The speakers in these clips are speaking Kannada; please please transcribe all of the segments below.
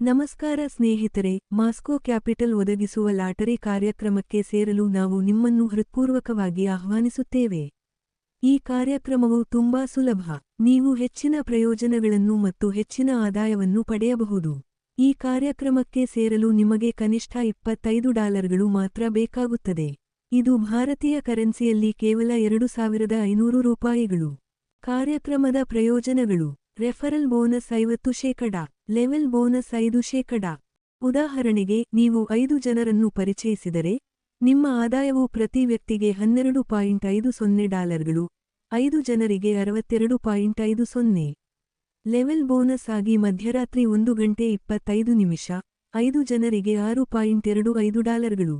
ನಮಸ್ಕಾರ ಸ್ನೇಹಿತರೆ, ಮಾಸ್ಕೋ ಕ್ಯಾಪಿಟಲ್ ಒದಗಿಸುವ ಲಾಟರಿ ಕಾರ್ಯಕ್ರಮಕ್ಕೆ ಸೇರಲು ನಾವು ನಿಮ್ಮನ್ನು ಹೃತ್ಪೂರ್ವಕವಾಗಿ ಆಹ್ವಾನಿಸುತ್ತೇವೆ. ಈ ಕಾರ್ಯಕ್ರಮವು ತುಂಬಾ ಸುಲಭ. ನೀವು ಹೆಚ್ಚಿನ ಪ್ರಯೋಜನಗಳನ್ನು ಮತ್ತು ಹೆಚ್ಚಿನ ಆದಾಯವನ್ನು ಪಡೆಯಬಹುದು. ಈ ಕಾರ್ಯಕ್ರಮಕ್ಕೆ ಸೇರಲು ನಿಮಗೆ ಕನಿಷ್ಠ $25 ಮಾತ್ರ ಬೇಕಾಗುತ್ತದೆ. ಇದು ಭಾರತೀಯ ಕರೆನ್ಸಿಯಲ್ಲಿ ಕೇವಲ $2,500. ಕಾರ್ಯಕ್ರಮದ ಪ್ರಯೋಜನಗಳು: ರೆಫರಲ್ ಬೋನಸ್ 50%, ಲೆವೆಲ್ ಬೋನಸ್ 5%. ಉದಾಹರಣೆಗೆ, ನೀವು 5 ಜನರನ್ನು ಪರಿಚಯಿಸಿದರೆ, ನಿಮ್ಮ ಆದಾಯವು ಪ್ರತಿ ವ್ಯಕ್ತಿಗೆ $12.50, 5 ಜನರಿಗೆ $62.50. ಲೆವೆಲ್ ಬೋನಸ್ ಆಗಿ ಮಧ್ಯರಾತ್ರಿ 1 ಗಂಟೆ 25 ನಿಮಿಷ, 5 ಜನರಿಗೆ $6.25.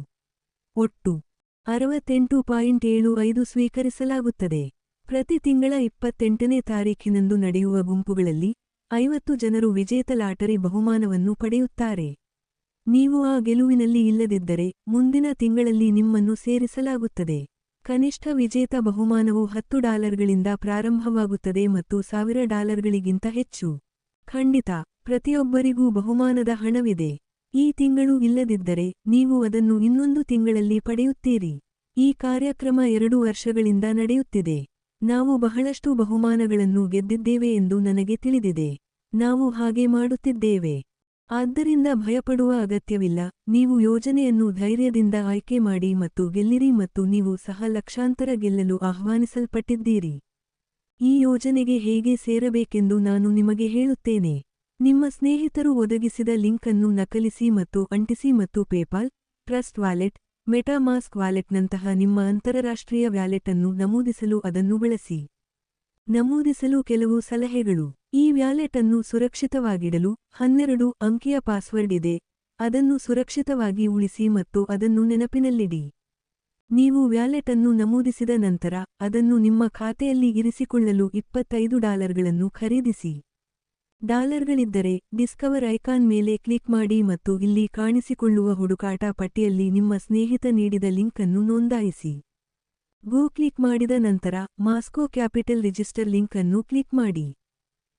ಒಟ್ಟು $68.75 ಸ್ವೀಕರಿಸಲಾಗುತ್ತದೆ. ಪ್ರತಿ ತಿಂಗಳ 28ನೇ ತಾರೀಖಿನಂದು ನಡೆಯುವ ಗುಂಪುಗಳಲ್ಲಿ 50 ಜನರು ವಿಜೇತ ಲಾಟರಿ ಬಹುಮಾನವನ್ನು ಪಡೆಯುತ್ತಾರೆ. ನೀವು ಆ ಗೆಲುವಿನಲ್ಲಿ ಇಲ್ಲದಿದ್ದರೆ, ಮುಂದಿನ ತಿಂಗಳಲ್ಲಿ ನಿಮ್ಮನ್ನು ಸೇರಿಸಲಾಗುತ್ತದೆ. ಕನಿಷ್ಠ ವಿಜೇತ ಬಹುಮಾನವು $10ಗಳಿಂದ ಪ್ರಾರಂಭವಾಗುತ್ತದೆ ಮತ್ತು $1000ಗಳಿಗಿಂತ ಹೆಚ್ಚು. ಖಂಡಿತ, ಪ್ರತಿಯೊಬ್ಬರಿಗೂ ಬಹುಮಾನದ ಹಣವಿದೆ. ಈ ತಿಂಗಳು ಇಲ್ಲದಿದ್ದರೆ, ನೀವು ಅದನ್ನು ಇನ್ನೊಂದು ತಿಂಗಳಲ್ಲಿ ಪಡೆಯುತ್ತೀರಿ. ಈ ಕಾರ್ಯಕ್ರಮ 2 ವರ್ಷಗಳಿಂದ ನಡೆಯುತ್ತಿದೆ. ನಾವು ಬಹಳಷ್ಟು ಬಹುಮಾನಗಳನ್ನು ಗೆದ್ದಿದ್ದೇವೆ ಎಂದು ನನಗೆ ತಿಳಿದಿದೆ. ನಾವು ಹಾಗೆ ಮಾಡುತ್ತಿದ್ದೇವೆ. ಆದ್ದರಿಂದ ಭಯಪಡುವ ಅಗತ್ಯವಿಲ್ಲ. ನೀವು ಯೋಜನೆಯನ್ನು ಧೈರ್ಯದಿಂದ ಆಯ್ಕೆ ಮಾಡಿ ಮತ್ತು ಗೆಲ್ಲಿರಿ ಮತ್ತು ನೀವು ಸಹ ಲಕ್ಷಾಂತರ ಗೆಲ್ಲಲು ಆಹ್ವಾನಿಸಲ್ಪಟ್ಟಿದ್ದೀರಿ. ಈ ಯೋಜನೆಗೆ ಹೇಗೆ ಸೇರಬೇಕೆಂದು ನಾನು ನಿಮಗೆ ಹೇಳುತ್ತೇನೆ. ನಿಮ್ಮ ಸ್ನೇಹಿತರು ಒದಗಿಸಿದ ಲಿಂಕ್ ಅನ್ನು ನಕಲಿಸಿ ಮತ್ತು ಅಂಟಿಸಿ ಮತ್ತು ಪೇಪಾಲ್, ಟ್ರಸ್ಟ್ ವಾಲೆಟ್, ಮೆಟಾಮಾಸ್ಕ್ ವಾಲೆಟ್ನಂತಹ ನಿಮ್ಮ ಅಂತರರಾಷ್ಟ್ರೀಯ ವ್ಯಾಲೆಟ್ ಅನ್ನು ನಮೂದಿಸಲು ಅದನ್ನು ಬಳಸಿ. ನಮೂದಿಸಲು ಕೆಲವು ಸಲಹೆಗಳು: ಈ ವ್ಯಾಲೆಟ್ ಅನ್ನು ಸುರಕ್ಷಿತವಾಗಿಡಲು 12 ಅಂಕಿಯ ಪಾಸ್ವರ್ಡ್ ಇದೆ. ಅದನ್ನು ಸುರಕ್ಷಿತವಾಗಿ ಉಳಿಸಿ ಮತ್ತು ಅದನ್ನು ನೆನಪಿನಲ್ಲಿಡಿ. ನೀವು ವ್ಯಾಲೆಟ್ ಅನ್ನು ನಮೂದಿಸಿದ ನಂತರ, ಅದನ್ನು ನಿಮ್ಮ ಖಾತೆಯಲ್ಲಿ ಇರಿಸಿಕೊಳ್ಳಲು $25ಗಳನ್ನು ಖರೀದಿಸಿ. ಡಾಲರ್ಗಳಿದ್ದರೆ, ಡಿಸ್ಕವರ್ ಐಕಾನ್ ಮೇಲೆ ಕ್ಲಿಕ್ ಮಾಡಿ ಮತ್ತು ಇಲ್ಲಿ ಕಾಣಿಸಿಕೊಳ್ಳುವ ಹುಡುಕಾಟ ಪಟ್ಟಿಯಲ್ಲಿ ನಿಮ್ಮ ಸ್ನೇಹಿತ ನೀಡಿದ ಲಿಂಕ್ ಅನ್ನು ನೋಂದಾಯಿಸಿ. ಗೋ ಕ್ಲಿಕ್ ಮಾಡಿದ ನಂತರ, ಮಾಸ್ಕೋ ಕ್ಯಾಪಿಟಲ್ ರಿಜಿಸ್ಟರ್ ಲಿಂಕ್ ಅನ್ನು ಕ್ಲಿಕ್ ಮಾಡಿ.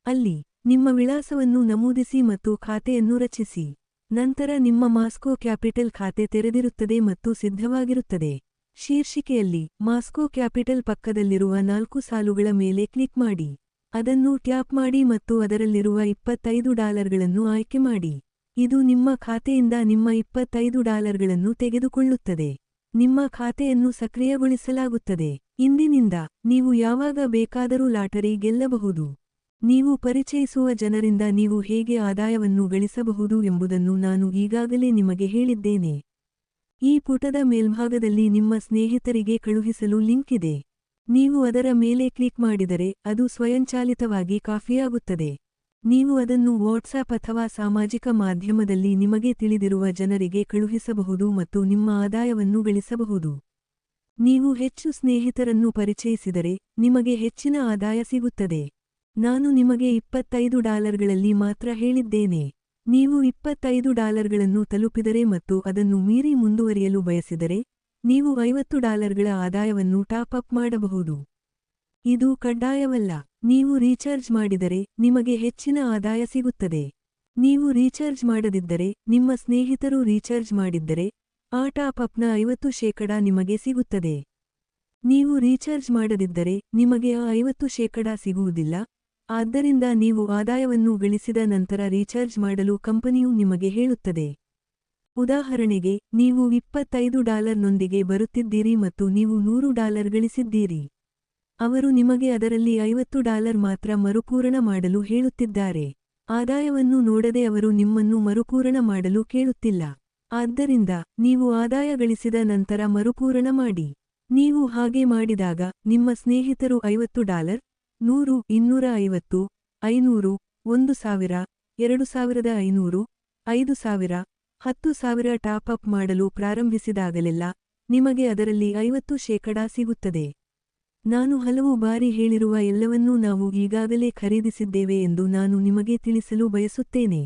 ಅಲ್ಲಿ, ನಿಮ್ಮ ವಿಳಾಸವನ್ನು ನಮೂದಿಸಿ ಮತ್ತು ಖಾತೆಯನ್ನು ರಚಿಸಿ. ನಂತರ ನಿಮ್ಮ ಮಾಸ್ಕೋ ಕ್ಯಾಪಿಟಲ್ ಖಾತೆ ತೆರೆದಿರುತ್ತದೆ ಮತ್ತು ಸಿದ್ಧವಾಗಿರುತ್ತದೆ. ಶೀರ್ಷಿಕೆಯಲ್ಲಿ, ಮಾಸ್ಕೋ ಕ್ಯಾಪಿಟಲ್ ಪಕ್ಕದಲ್ಲಿರುವ 4 ಸಾಲುಗಳ ಮೇಲೆ ಕ್ಲಿಕ್ ಮಾಡಿ. ಅದನ್ನು ಟ್ಯಾಪ್ ಮಾಡಿ ಮತ್ತು ಅದರಲ್ಲಿರುವ $25ಗಳನ್ನು ಆಯ್ಕೆ ಮಾಡಿ. ಇದು ನಿಮ್ಮ ಖಾತೆಯಿಂದ ನಿಮ್ಮ $25ಗಳನ್ನು ತೆಗೆದುಕೊಳ್ಳುತ್ತದೆ. ನಿಮ್ಮ ಖಾತೆಯನ್ನು ಸಕ್ರಿಯಗೊಳಿಸಲಾಗುತ್ತದೆ. ಇಂದಿನಿಂದ, ನೀವು ಯಾವಾಗ ಬೇಕಾದರೂ ಲಾಟರಿ ಗೆಲ್ಲಬಹುದು. ನೀವು ಪರಿಚಯಿಸುವ ಜನರಿಂದ ನೀವು ಹೇಗೆ ಆದಾಯವನ್ನು ಗಳಿಸಬಹುದು ಎಂಬುದನ್ನು ನಾನು ಈಗಾಗಲೇ ನಿಮಗೆ ಹೇಳಿದ್ದೇನೆ. ಈ ಪುಟದ ಮೇಲ್ಭಾಗದಲ್ಲಿ ನಿಮ್ಮ ಸ್ನೇಹಿತರಿಗೆ ಕಳುಹಿಸಲು ಲಿಂಕ್ ಇದೆ. ನೀವು ಅದರ ಮೇಲೆ ಕ್ಲಿಕ್ ಮಾಡಿದರೆ, ಅದು ಸ್ವಯಂಚಾಲಿತವಾಗಿ ಕಾಪಿಯಾಗುತ್ತದೆ. ನೀವು ಅದನ್ನು ವಾಟ್ಸಾಪ್ ಅಥವಾ ಸಾಮಾಜಿಕ ಮಾಧ್ಯಮದಲ್ಲಿ ನಿಮಗೆ ತಿಳಿದಿರುವ ಜನರಿಗೆ ಕಳುಹಿಸಬಹುದು ಮತ್ತು ನಿಮ್ಮ ಆದಾಯವನ್ನು ಗಳಿಸಬಹುದು. ನೀವು ಹೆಚ್ಚು ಸ್ನೇಹಿತರನ್ನು ಪರಿಚಯಿಸಿದರೆ, ನಿಮಗೆ ಹೆಚ್ಚಿನ ಆದಾಯ ಸಿಗುತ್ತದೆ. ನಾನು ನಿಮಗೆ $25ಗಳಲ್ಲಿ ಮಾತ್ರ ಹೇಳಿದ್ದೇನೆ. ನೀವು $25ಗಳನ್ನು ತಲುಪಿದರೆ ಮತ್ತು ಅದನ್ನು ಮೀರಿ ಮುಂದುವರಿಯಲು ಬಯಸಿದರೆ, ನೀವು $50ಗಳ ಆದಾಯವನ್ನು ಟಾಪ್ ಅಪ್ ಮಾಡಬಹುದು. ಇದು ಕಡ್ಡಾಯವಲ್ಲ. ನೀವು ರೀಚಾರ್ಜ್ ಮಾಡಿದರೆ, ನಿಮಗೆ ಹೆಚ್ಚಿನ ಆದಾಯ ಸಿಗುತ್ತದೆ. ನೀವು ರೀಚಾರ್ಜ್ ಮಾಡದಿದ್ದರೆ, ನಿಮ್ಮ ಸ್ನೇಹಿತರು ರೀಚಾರ್ಜ್ ಮಾಡಿದ್ದರೆ, ಆ ಟಾಪ್ ಅಪ್ನ 50% ನಿಮಗೆ ಸಿಗುತ್ತದೆ. ನೀವು ರೀಚಾರ್ಜ್ ಮಾಡದಿದ್ದರೆ, ನಿಮಗೆ ಆ 50% ಸಿಗುವುದಿಲ್ಲ. ಆದ್ದರಿಂದ ನೀವು ಆದಾಯವನ್ನು ಗಳಿಸಿದ ನಂತರ ರೀಚಾರ್ಜ್ ಮಾಡಲು ಕಂಪನಿಯು ನಿಮಗೆ ಹೇಳುತ್ತದೆ. ಉದಾಹರಣೆಗೆ, ನೀವು $25ನೊಂದಿಗೆ ಬರುತ್ತಿದ್ದೀರಿ ಮತ್ತು ನೀವು $100 ಗಳಿಸಿದ್ದೀರಿ. ಅವರು ನಿಮಗೆ ಅದರಲ್ಲಿ $50 ಮಾತ್ರ ಮರುಪೂರಣ ಮಾಡಲು ಹೇಳುತ್ತಿದ್ದಾರೆ. ಆದಾಯವನ್ನು ನೋಡದೆ ಅವರು ನಿಮ್ಮನ್ನು ಮರುಪೂರಣ ಮಾಡಲು ಕೇಳುತ್ತಿಲ್ಲ. ಆದ್ದರಿಂದ, ನೀವು ಆದಾಯ ಗಳಿಸಿದ ನಂತರ ಮರುಪೂರಣ ಮಾಡಿ. ನೀವು ಹಾಗೆ ಮಾಡಿದಾಗ, ನಿಮ್ಮ ಸ್ನೇಹಿತರು $50, 100, 250, 500, 1000, 2500, 5000, 10,000 ಟಾಪ್ ಅಪ್ ಮಾಡಲು ಪ್ರಾರಂಭಿಸಿದಾಗಲೆಲ್ಲ, ನಿಮಗೆ ಅದರಲ್ಲಿ 50% ಸಿಗುತ್ತದೆ. ನಾನು ಹಲವು ಬಾರಿ ಹೇಳಿರುವ ಎಲ್ಲವನ್ನೂ ನಾವು ಈಗಾಗಲೇ ಖರೀದಿಸಿದ್ದೇವೆ ಎಂದು ನಾನು ನಿಮಗೆ ತಿಳಿಸಲು ಬಯಸುತ್ತೇನೆ.